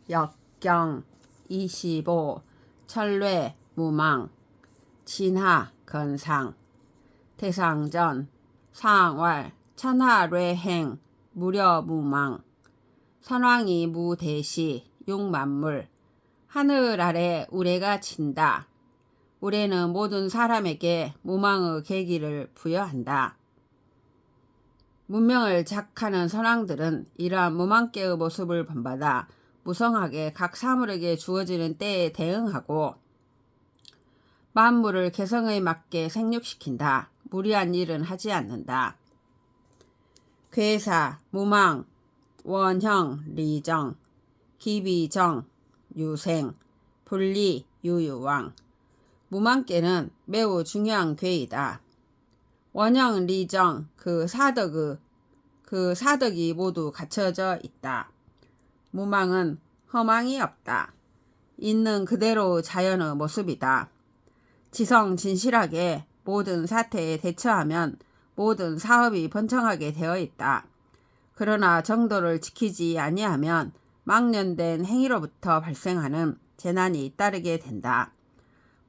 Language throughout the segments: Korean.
역경 25 철뇌 무망 진하 건상 대상전 상왈 천하뢰행 무려 무망 선왕이 무대시 육만물 하늘 아래 우레가 친다. 우레는 모든 사람에게 무망의 계기를 부여한다. 문명을 작하는 선왕들은 이러한 무망계의 모습을 본받아 무성하게 각 사물에게 주어지는 때에 대응하고 만물을 개성에 맞게 생육시킨다. 무리한 일은 하지 않는다. 괴사, 무망, 원형, 리정, 기비정, 유생, 분리, 유유왕. 무망계는 매우 중요한 괴이다. 원형, 리정, 그 사덕이 모두 갖춰져 있다. 무망은 허망이 없다. 있는 그대로 자연의 모습이다. 지성 진실하게 모든 사태에 대처하면 모든 사업이 번창하게 되어 있다. 그러나 정도를 지키지 아니하면 망년된 행위로부터 발생하는 재난이 잇따르게 된다.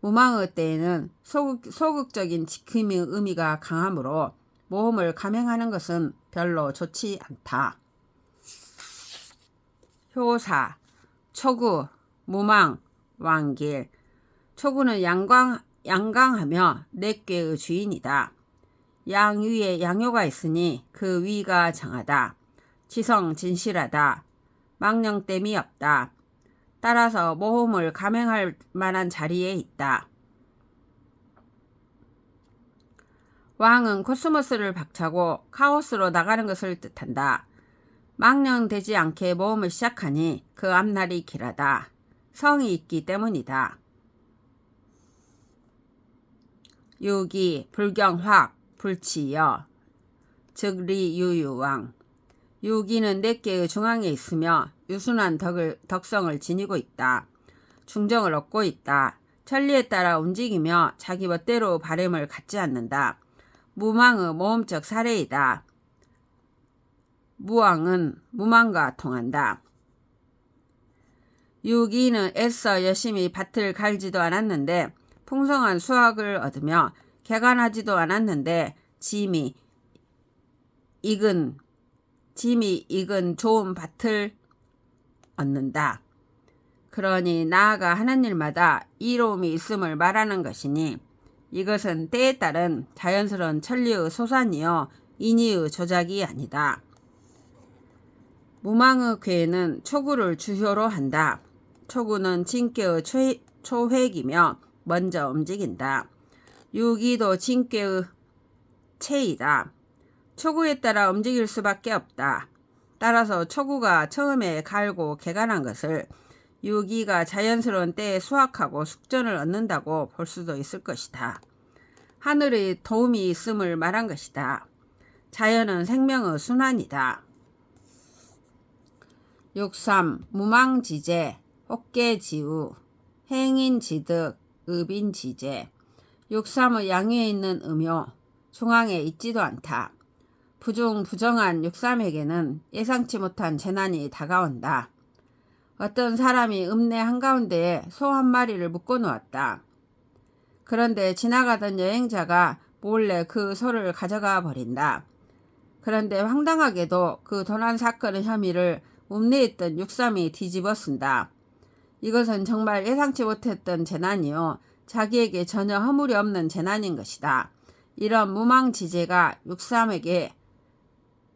무망의 때에는 소극적인 지킴의 의미가 강하므로 모험을 감행하는 것은 별로 좋지 않다. 효사, 초구, 무망, 왕길. 초구는 양강하며 넷괴의 주인이다. 양 위에 양효가 있으니 그 위가 정하다. 지성 진실하다. 망령됨이 없다. 따라서 모험을 감행할 만한 자리에 있다. 왕은 코스모스를 박차고 카오스로 나가는 것을 뜻한다. 망령되지 않게 모험을 시작하니 그 앞날이 길하다. 성이 있기 때문이다. 유기, 불경확, 불치여, 즉리유유왕. 유기는 넷개의 중앙에 있으며 유순한 덕성을 지니고 있다. 중정을 얻고 있다. 천리에 따라 움직이며 자기 멋대로 바램을 갖지 않는다. 무망의 모험적 사례이다. 무왕은 무망과 통한다. 유기는 애써 열심히 밭을 갈지도 않았는데 풍성한 수확을 얻으며 개간하지도 않았는데 짐이 익은 좋은 밭을 얻는다. 그러니 나아가 하는 일마다 이로움이 있음을 말하는 것이니 이것은 때에 따른 자연스러운 천리의 소산이요 인의의 조작이 아니다. 무망의 괴는 초구를 주효로 한다. 초구는 진께의 초획이며 먼저 움직인다. 유기도 진께의 체이다. 초구에 따라 움직일 수밖에 없다. 따라서 초구가 처음에 갈고 개간한 것을 유기가 자연스러운 때에 수확하고 숙전을 얻는다고 볼 수도 있을 것이다. 하늘의 도움이 있음을 말한 것이다. 자연은 생명의 순환이다. 63. 무망지제, 혹계지우, 행인지득, 의빈지제. 63의 양위에 있는 음요, 중앙에 있지도 않다. 부정한 63에게는 예상치 못한 재난이 다가온다. 어떤 사람이 읍내 한가운데에 소 한 마리를 묶어 놓았다. 그런데 지나가던 여행자가 몰래 그 소를 가져가 버린다. 그런데 황당하게도 그 도난 사건의 혐의를 읍내에 있던 63이 뒤집어 쓴다. 이것은 정말 예상치 못했던 재난이요. 자기에게 전혀 허물이 없는 재난인 것이다. 이런 무망지제가 63에게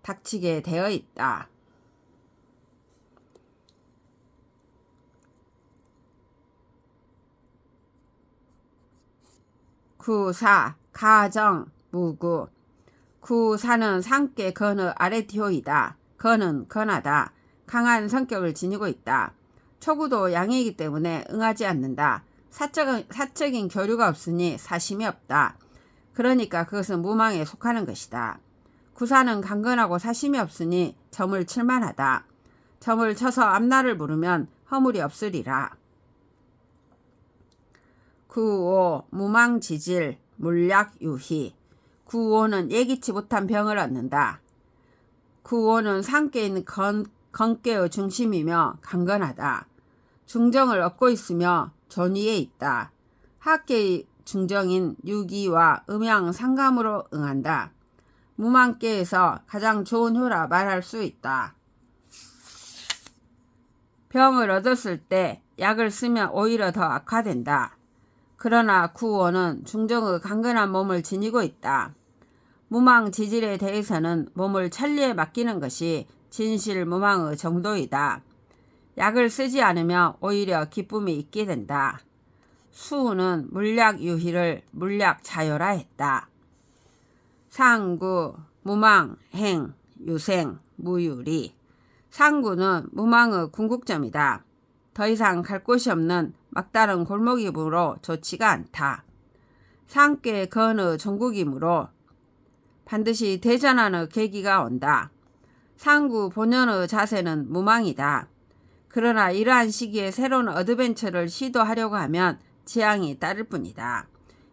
닥치게 되어 있다. 구사, 가정, 무구. 구사는 상께 건의 아래티호이다. 건은 건하다. 강한 성격을 지니고 있다. 초구도 양이기 때문에 응하지 않는다. 사적인 교류가 없으니 사심이 없다. 그러니까 그것은 무망에 속하는 것이다. 구사는 강건하고 사심이 없으니 점을 칠만하다. 점을 쳐서 앞날을 물으면 허물이 없으리라. 구오, 무망지질, 물약유희. 구오는 예기치 못한 병을 얻는다. 구오는 상께 있는 건께의 중심이며 강건하다. 중정을 얻고 있으며 존위에 있다. 하계의 중정인 유기와 음양 상감으로 응한다. 무망계에서 가장 좋은 효라 말할 수 있다. 병을 얻었을 때 약을 쓰면 오히려 더 악화된다. 그러나 구원은 중정의 강건한 몸을 지니고 있다. 무망 지질에 대해서는 몸을 천리에 맡기는 것이 진실 무망의 정도이다. 약을 쓰지 않으면 오히려 기쁨이 있게 된다. 수우는 물약 유희를 물약 자요라 했다. 상구, 무망, 행, 유생, 무유리. 상구는 무망의 궁극점이다. 더 이상 갈 곳이 없는 막다른 골목이므로 좋지가 않다. 상께 건의 종국이므로 반드시 대전하는 계기가 온다. 상구 본연의 자세는 무망이다. 그러나 이러한 시기에 새로운 어드벤처를 시도하려고 하면 재앙이 따를 뿐이다.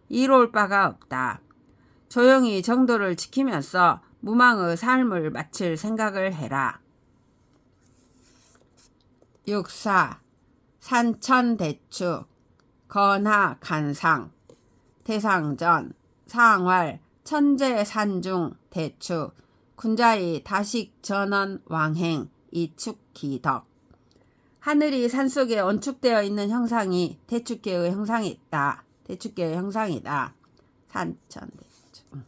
이로울 바가 없다. 조용히 정도를 지키면서 무망의 삶을 마칠 생각을 해라. 육사, 산천대축, 건하 간상, 대상전, 상활, 천재산중, 대축, 군자의 다식 전원 왕행, 이축기덕. 하늘이 산속에 원축되어 있는 형상이 대축계의 형상이다. 대축계의 형상이다. 산천대축.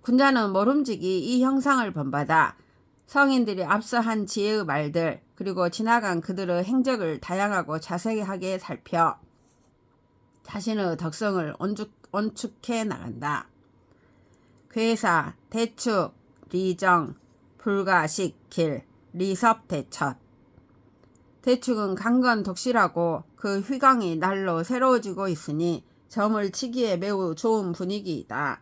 군자는 모름지기 이 형상을 본받아 성인들이 앞서 한 지혜의 말들 그리고 지나간 그들의 행적을 다양하고 자세하게 살펴 자신의 덕성을 온축해 나간다. 괴사, 대축, 리정, 불가식, 길, 리섭, 대첫. 대축은 강건 독실하고 그 휘광이 날로 새로워지고 있으니 점을 치기에 매우 좋은 분위기이다.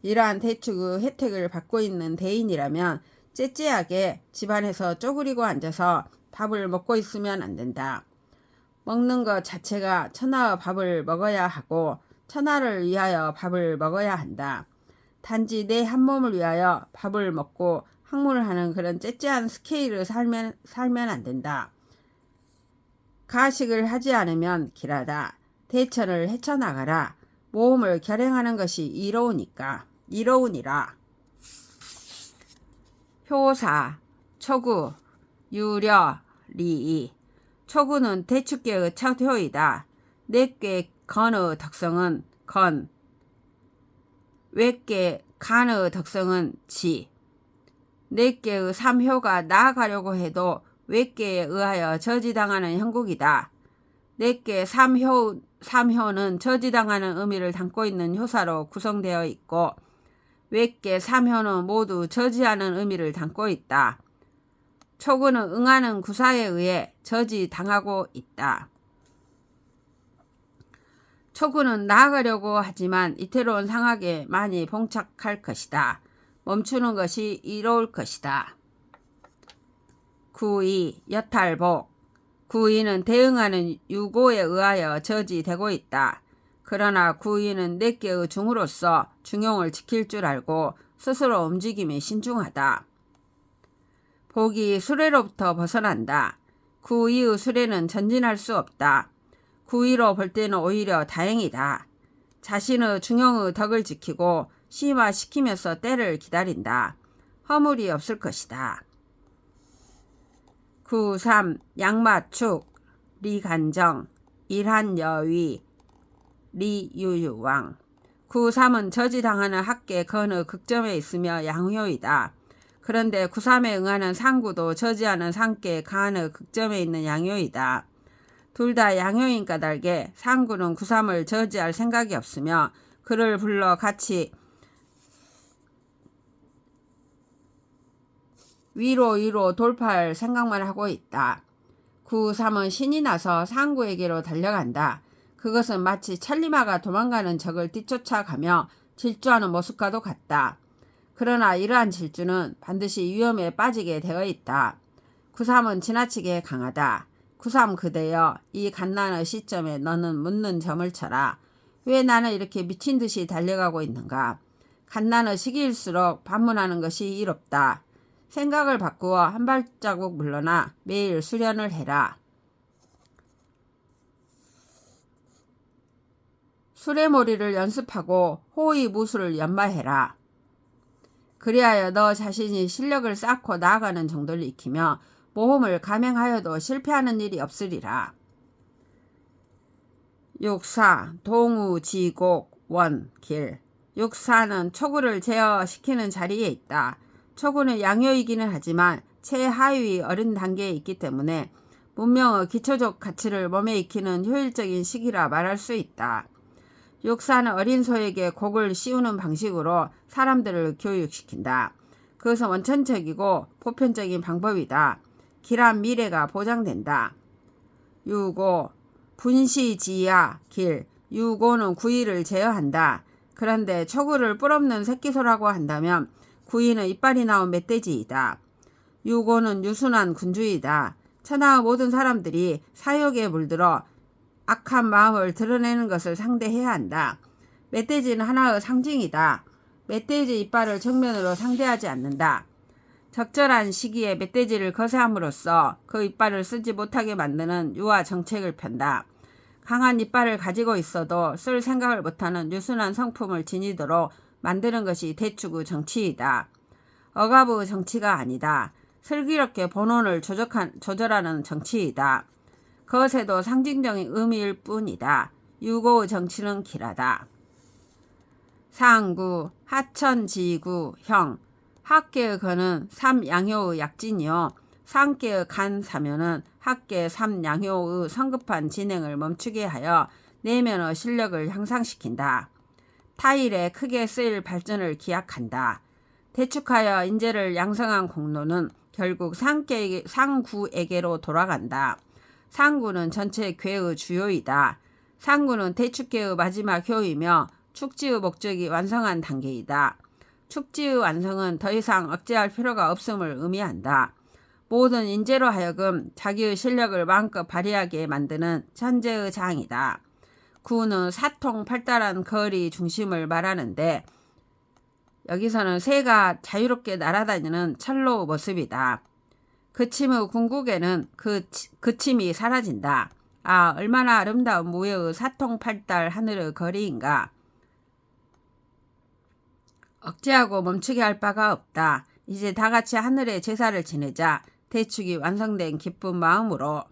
이러한 대축의 혜택을 받고 있는 대인이라면 째째하게 집안에서 쪼그리고 앉아서 밥을 먹고 있으면 안 된다. 먹는 것 자체가 천하의 밥을 먹어야 하고 천하를 위하여 밥을 먹어야 한다. 단지 내 한 몸을 위하여 밥을 먹고 학문을 하는 그런 째째한 스케일을 살면 안 된다. 가식을 하지 않으면 길하다. 대천을 헤쳐나가라. 모험을 결행하는 것이 이로우니라. 효사, 초구, 유려, 리이. 초구는 대축계의 첫 효이다. 내께 건의 덕성은 건, 외께 간의 덕성은 지. 내께의 삼효가 나아가려고 해도 외께에 의하여 저지당하는 형국이다. 내께 삼효는 저지당하는 의미를 담고 있는 효사로 구성되어 있고 외께 삼효는 모두 저지하는 의미를 담고 있다. 초구는 응하는 구사에 의해 저지당하고 있다. 초구는 나아가려고 하지만 이태로운 상황에 많이 봉착할 것이다. 멈추는 것이 이로울 것이다. 구이, 여탈복. 구이는 대응하는 유고에 의하여 저지되고 있다. 그러나 구이는 내께의 중으로서 중용을 지킬 줄 알고 스스로 움직임에 신중하다. 복이 수레로부터 벗어난다. 구이의 수레는 전진할 수 없다. 구이로 볼 때는 오히려 다행이다. 자신의 중용의 덕을 지키고 심화시키면서 때를 기다린다. 허물이 없을 것이다. 구3 양마축, 리간정, 일한여위, 리유유왕. 구3은 저지당하는 학계 건의 극점에 있으며 양효이다. 그런데 구3에 응하는 상구도 저지하는 상계 간의 극점에 있는 양효이다. 둘 다 양효인 까닭에 상구는 구3을 저지할 생각이 없으며 그를 불러 같이 위로 돌파할 생각만 하고 있다. 구3은 신이 나서 상구에게로 달려간다. 그것은 마치 천리마가 도망가는 적을 뒤쫓아가며 질주하는 모습과도 같다. 그러나 이러한 질주는 반드시 위험에 빠지게 되어 있다. 구3은 지나치게 강하다. 구3 그대여, 이 갓난의 시점에 너는 묻는 점을 쳐라. 왜 나는 이렇게 미친 듯이 달려가고 있는가? 갓난의 시기일수록 반문하는 것이 이롭다. 생각을 바꾸어 한 발자국 물러나 매일 수련을 해라. 수레머리를 연습하고 호위무술을 연마해라. 그리하여 너 자신이 실력을 쌓고 나아가는 정도를 익히며 모험을 감행하여도 실패하는 일이 없으리라. 육사, 동우, 지곡, 원, 길. 육사는 초구를 제어시키는 자리에 있다. 초구는 양요이기는 하지만 최하위 어린 단계에 있기 때문에 문명의 기초적 가치를 몸에 익히는 효율적인 시기라 말할 수 있다. 육사는 어린 소에게 곡을 씌우는 방식으로 사람들을 교육시킨다. 그것은 원천적이고 보편적인 방법이다. 길한 미래가 보장된다. 유고, 분시지야, 길. 유고는 구이를 제어한다. 그런데 초구를 뿔없는 새끼소라고 한다면 구이는 이빨이 나온 멧돼지이다. 유고는 유순한 군주이다. 천하의 모든 사람들이 사욕에 물들어 악한 마음을 드러내는 것을 상대해야 한다. 멧돼지는 하나의 상징이다. 멧돼지 이빨을 정면으로 상대하지 않는다. 적절한 시기에 멧돼지를 거세함으로써 그 이빨을 쓰지 못하게 만드는 유화 정책을 편다. 강한 이빨을 가지고 있어도 쓸 생각을 못하는 유순한 성품을 지니도록 만드는 것이 대축의 정치이다. 억압의 정치가 아니다. 슬기롭게 본원을 조절하는 정치이다. 그것에도 상징적인 의미일 뿐이다. 유고의 정치는 길하다. 상구, 하천지구, 형. 학계의 건은 삼양효의 약진이요. 상계의 간 사면은 학계 삼양효의 성급한 진행을 멈추게 하여 내면의 실력을 향상시킨다. 타일에 크게 쓰일 발전을 기약한다. 대축하여 인재를 양성한 공로는 결국 상구에게로 돌아간다. 상구는 전체 괴의 주요이다. 상구는 대축계의 마지막 효이며 축지의 목적이 완성한 단계이다. 축지의 완성은 더 이상 억제할 필요가 없음을 의미한다. 모든 인재로 하여금 자기의 실력을 마음껏 발휘하게 만드는 천재의 장이다. 구는 사통팔달한 거리 중심을 말하는데 여기서는 새가 자유롭게 날아다니는 철로의 모습이다. 그침의 궁극에는 그침이 사라진다. 아, 얼마나 아름다운 무예의 사통팔달 하늘의 거리인가. 억제하고 멈추게 할 바가 없다. 이제 다같이 하늘의 제사를 지내자. 대축이 완성된 기쁜 마음으로.